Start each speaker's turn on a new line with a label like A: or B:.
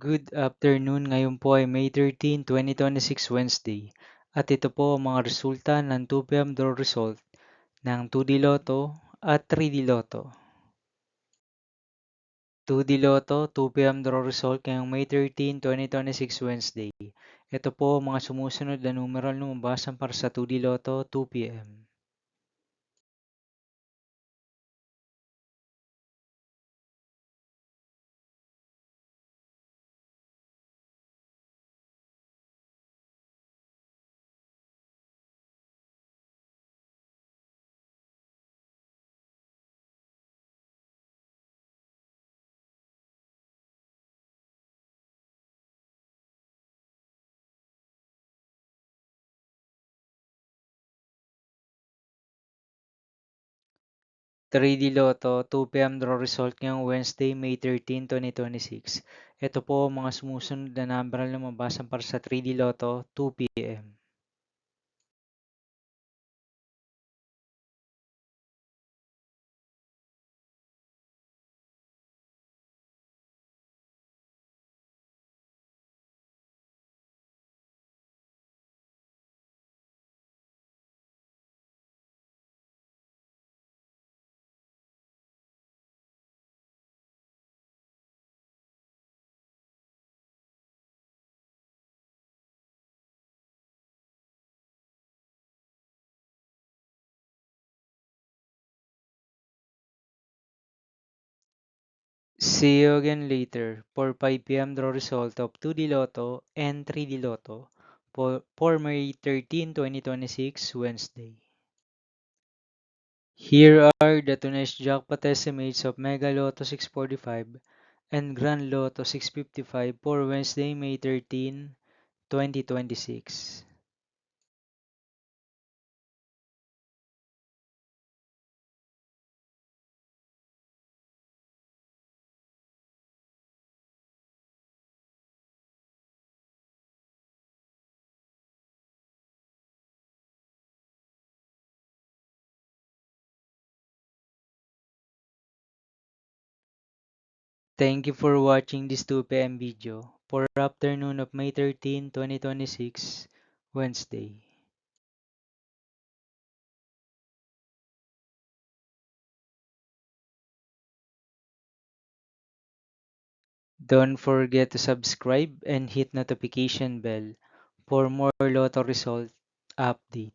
A: Good afternoon, ngayon po ay May 13, 2026 Wednesday. At ito po ang mga resulta ng 2 p.m. draw result ng 2D Lotto at 3D Lotto. 2D Lotto, 2 p.m. draw result ngayong May 13, 2026 Wednesday. Ito po ang mga sumusunod na numeral na lumabasan para sa 2D Lotto 2 p.m. 3D Lotto, 2 p.m. draw result ngayong Wednesday, May 13, 2026. Ito po ang mga sumusunod na numeral na lumabasan para sa 3D Lotto 2 p.m. 'See you again later' for 5 p.m. draw result of 2D Lotto and 3D Lotto for May 13, 2026, Wednesday. Here are the tonight's jackpot estimates of Mega Lotto 645 and Grand Lotto 655 for Wednesday, May 13, 2026. Thank you for watching this 2 p.m. video for afternoon of May 13, 2026, Wednesday. Don't forget to subscribe and hit notification bell for more Lotto result update.